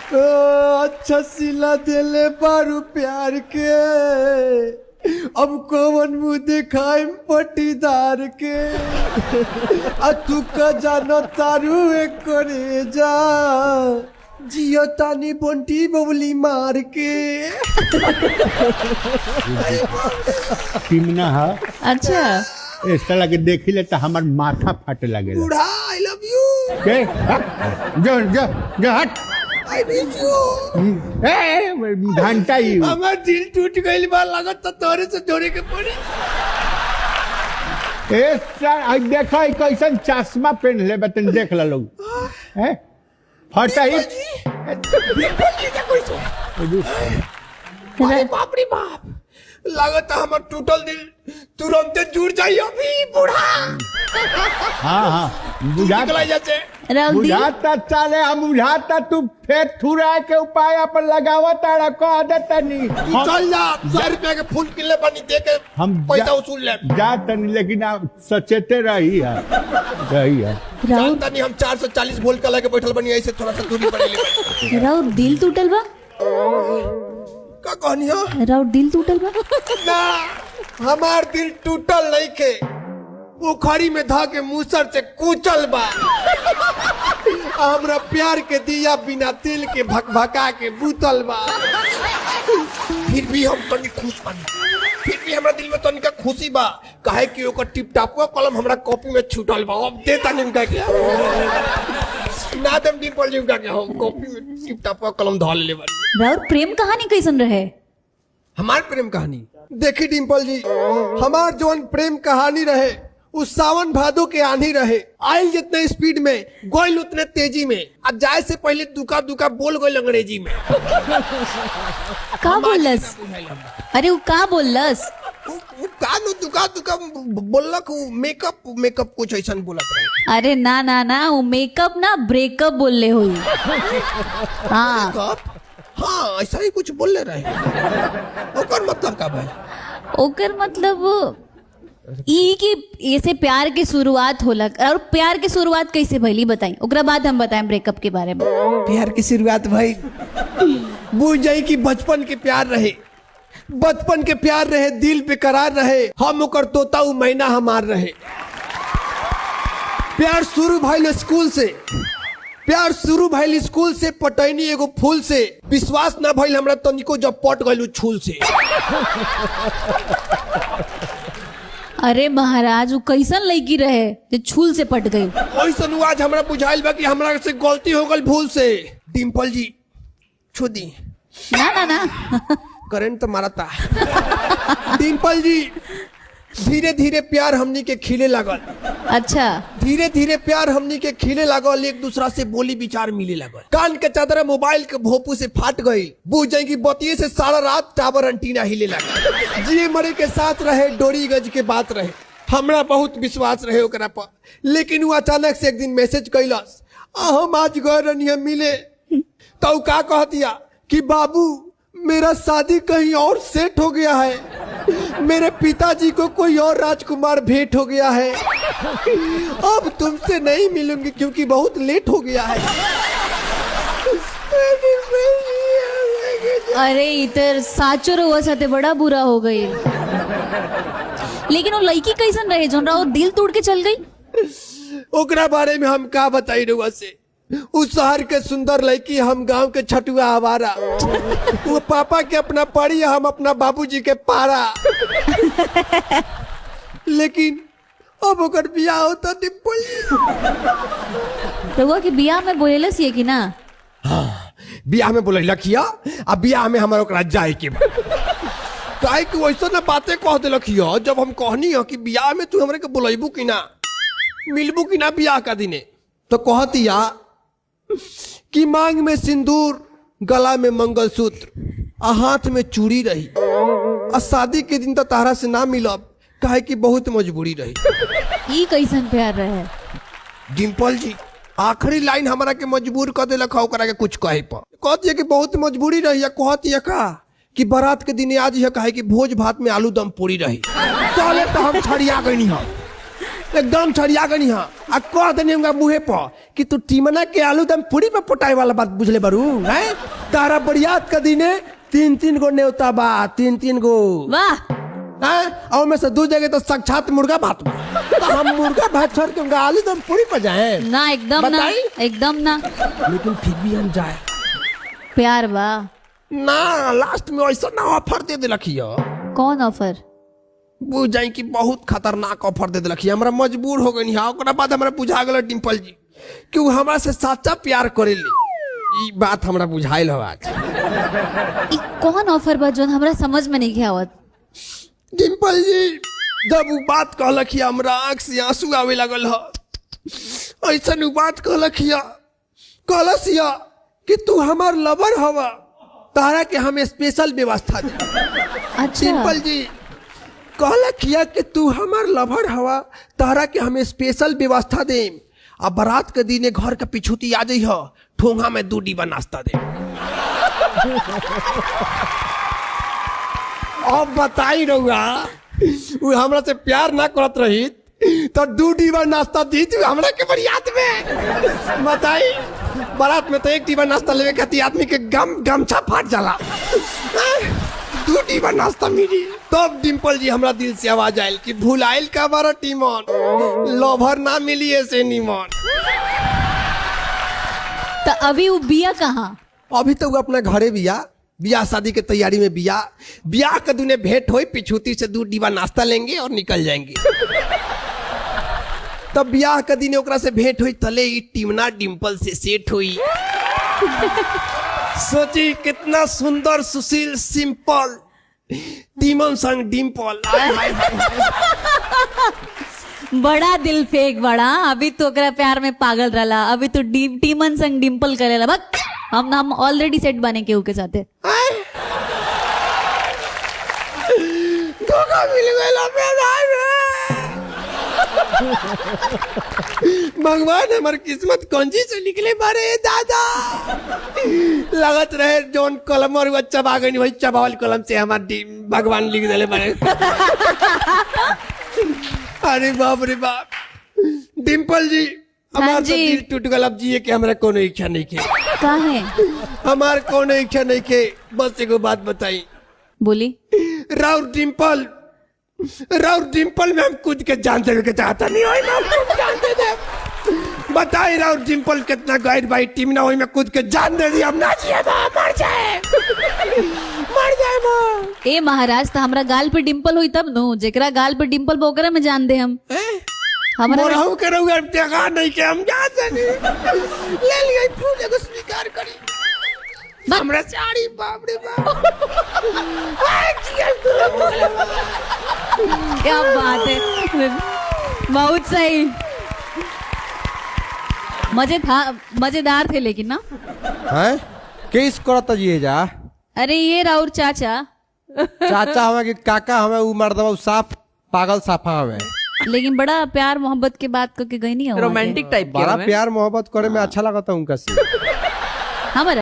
अच्छा सिला देले बारू प्यार के, अब कौन मुँह दिखाई पटीदार के। तू का जानो तारू एक करे जा, जियो तानी बंटी बबली मार के। टीमना है। अच्छा ऐसा लगे देखी ले तो हमार माथा फाटे लगे। बूढ़ा आई लव यू। के जो जो जो हट। I miss you. घंटा ही हमार दिल टूट गइल बा, लागत तो तोरे से जोड़े के पड़ी। ऐसा देखो कैसन चश्मा पहन ले बतन देख ला लोग हैं फटा ही। अरे बाप रे बाप, लागत हमार टूटल दिल तुरंत जुड़ जाई अभी बूढ़ा। हाँ हाँ बुझाता बुझाता चले हम बुझाता तू फेर थुरा के उपाय अपन लगावा तारा कह देता नहीं। तू चल जा, 100 रुपया के फूल किले बनी दे के हम पैसा वसूल ले। जाता नहीं लेकिन आप सचेते रही है जानता नहीं हम 440 वोल्ट का लेके बैठल बनी, ऐसे थोड़ा सा दूरी पर ले। राउर दिल टूटल बा? का कहनी है? राउर दिल टूटल बा? ना, हमार दिल टूटल नहीं के, उखड़ी में धा के मूसर से कूचल बा। हमरा प्यार के दिया बिना तिल के भकभका के बूतल बा। फिर भी हम तनी खुश बानी, फिर भी हमरा दिल में तनिका खुशी बा, काहे कि ओकर टिप टापुआ कलम हमरा कॉपी में छूटल बा। अब देता नहीं उनका के ना दम डिम्पल जी उनका के हम कॉपी में टिप टापुआ कलम धर ले बानी। राउर प्रेम कहानी कैसन रहे? हमार प्रेम कहानी देखी डिम्पल जी, हमार जौन प्रेम कहानी रहे उस सावन भादो के आंधी रहे। आयल जितने स्पीड में गोइल उतने तेजी में, अब जाए से पहले दुका दुका बोल गइल अंग्रेजी में। का बोलस? अरे वो का बोलस? वो का नु दुका दुका बोलक, मेकअप मेकअप कुछ ऐसा बोलत रहे। अरे ना ना ना, वो मेकअप ना ब्रेकअप बोलले हुई। हाँ हाँ ऐसा ही कुछ बोल रहे। ओकर मतलब का भाई? ओकर मतलब ई कि ऐसे प्यार की शुरुआत होला। और प्यार की शुरुआत कैसे भइली बताई, ओकरा बाद हम बताएं ब्रेकअप के बारे में। प्यार की शुरुआत भाई बुझ जाई कि बचपन के प्यार रहे, बचपन के प्यार रहे, दिल बेकरार रहे, हम ओकर तोता उ मैना हमार रहे। प्यार शुरू भइल स्कूल से, प्यार शुरू भइल स्कूल से, पटैनी एगो फूल से। विश्वास ना भइल हमरा तनिको जब पट गइल छूल से। अरे महाराज वो कैसन लड़की रहे जो छूल से पट गई? ओइसन आज हमरा बुझाइल बा कि हमरा से गलती हो गइल भूल से। डिम्पल जी छू दी ना ना ना करंट तो मारा था। डिम्पल जी धीरे धीरे प्यार हमनी के खिले लागल। अच्छा धीरे धीरे प्यार हमनी के खिले लागल, एक दूसरा से बोली विचार मिले लागल। कान के चादर मोबाइल के भोपू से फाट गई, बुझ जाएगी बतिये से सारा रात टावर अंटीना हिले लगा। जिए मरे के साथ रहे, डोरी गज के बात रहे, हमरा बहुत विश्वास रहे ओकरा पर। लेकिन वो अचानक से एक दिन मैसेज कैलस, हम आज गए रनिया मिले, तो का कह दिया कि बाबू मेरा शादी कहीं और सेट हो गया है, मेरे पिताजी को कोई और राजकुमार भेंट हो गया है, अब तुमसे नहीं मिलूंगी क्योंकि बहुत लेट हो गया है। अरे इधर साचो रोवा साथे बड़ा बुरा हो गई। लेकिन वो लड़की कैसन रहे जोन राव दिल तोड़ के चल गई? ओकरा बारे में हम का बताई रहुआ से। उस शहर के सुंदर लड़की, हम गांव के छटुआ आवारा। वो पापा के अपना पड़ी, हम अपना बाबूजी के पारा। लेकिन अब ओकर बियाह होता डिम्पल। रहुआ के बियाह में बोलेलस ये कि ना? हाँ बियाह में बोले लखिया, अब बियाह में हमारा ओकरा जाए के काहे कि वैसा ना बातें कह दे लखिया। जब हम कहनी है कि बियाह में तू हमरे के बोलेबू कि ना, मिलबू कि ना बियाह का दिने, तो कहतिया कि मांग में सिंदूर, गला में मंगलसूत्र, आ हाथ में चूड़ी रही, आ शादी के दिन तो तारा से ना मिलब, काहे कि बहुत मजबूरी रही। ई कैसन प्यार रहे? डिम्पल जी आखिरी लाइन हमारा के मजबूर कर देलक ओकरा के कुछ कहे पर। कहती है कि बहुत मजबूरी रही, कहती है का कि बारात के दिन आज है, काहे कि भोज भात में आलू दम पूरी रही। चले तो हम छड़िया गई हम। एकदम छड़िया गनी हाँ आ कह देनी हमका मुहे पर कि तू टीमना के आलू दम पूरी में पोटाई वाला बात बुझले बारू हैं तारा बरियात का दिने 3-3 गो नेवता बा 3-3 गो वाह हैं और में से 2 जगह तो साक्षात मुर्गा भात बा तो हम मुर्गा भात छोड़ के उनका आलू दम पूरी पर जाए ना एकदम ना बताई? एकदम ना लेकिन फिर भी हम जाए प्यार बा ना लास्ट में ऐसा ना ऑफर दे दिलखियो कौन ऑफर बुझ जाई कि बहुत खतरनाक ऑफर दे दिलखियो हमरा मजबूर हो गई हाँ ओकरा बाद हमरा बुझा गेल डिम्पल जी कि वो हमरा से सच्चा प्यार करेली ई बात हमरा बुझाइल हो आज ई कौन ऑफर बा जोन हमरा समझ में नहीं आवत डिम्पल जी जब वो बात कहलखिया हमरा आँख से आंसू आवे लगल ह ऐसा उ बात कहलसिया कि तू हमार लवर हवा तारा के हम स्पेशल व्यवस्था दे अच्छा डिम्पल जी कहलखिया कि तू हमार लवर हवा तारा के हम स्पेशल व्यवस्था दे अब बारात के दिने घर के पिछुती आ जाइ ह ठोंगा में 2 डिब्बा नाश्ता दे अब बताई रहुआ वो हमरा से प्यार ना करत रही तो 2 डिब्बा नाश्ता दी तू हमरा के बरियात में बताई बारात में तो 1 डिब्बा नाश्ता लेवे खाती आदमी के गमछा फाट जाला 2 डिब्बा नाश्ता मिली तब डिम्पल जी हमरा दिल से आवाज आयल कि भुलाइल का बारा टीमन लवर ना मिली ऐसे निमन तो अभी वो बिया कहाँ अभी तो वो अपने घरे बियाह शादी के तैयारी में बियाह के दुने भेंट होई पिछुती से 2 डिब्बा नाश्ता लेंगे और निकल जाएंगे तब बियाह के दिन ओकरा से भेंट हुई तले ही टीमना डिम्पल से सेट हुई सोची कितना सुंदर सुशील सिंपल टीमन संग डिम्पल बड़ा दिल फेक बड़ा अभी तो ओकरा प्यार में पागल रहा अभी तो टीमन संग डिम्पल करेला बक हम ऑलरेडी सेट बने केहू के साथे धोखा मिल गया भगवान हमार किस्मत कौंजी से निकले बारे दादा लगत रहे जोन कलम और वो चबा गई वही चबावल कलम से हमार भगवान लिख दिले बारे अरे बाप रे बाप डिम्पल जी हमार तो दिल टूट गल अब जिए के हमरा कोनो इच्छा नहीं के काहे हमार कोनो इच्छा नहीं के बस एगो बात बताई बोली राउर डिम्पल में हम कूद के जान देवे के चाहता नहीं होई ना हम जान दे दे बताई राउर डिम्पल कितना गाइड बाई टीम ना होई में कूद के जान दे दी हम ना जिए मर जाए ए महाराज तो हमरा गाल पे डिम्पल हुई तब नो जेकरा गाल पे डिम्पल बोकरा में जान दे हम हमरा मोरहु के रहुआ देखा नहीं के हम जान दे ले लिया फूल एगो स्वीकार करी हमरा साड़ी बाप रे बाप क्या बात है बहुत सही मजेदार थे लेकिन ना हैं किस करता जी जा अरे ये राउर चाचा हमें कि काका हमें उ मर्दवा साफ पागल साफा हमें लेकिन बड़ा प्यार मोहब्बत के बात करके गई नहीं रोमांटिक टाइप बड़ा प्यार मोहब्बत करे में अच्छा लगता उनका से हमारा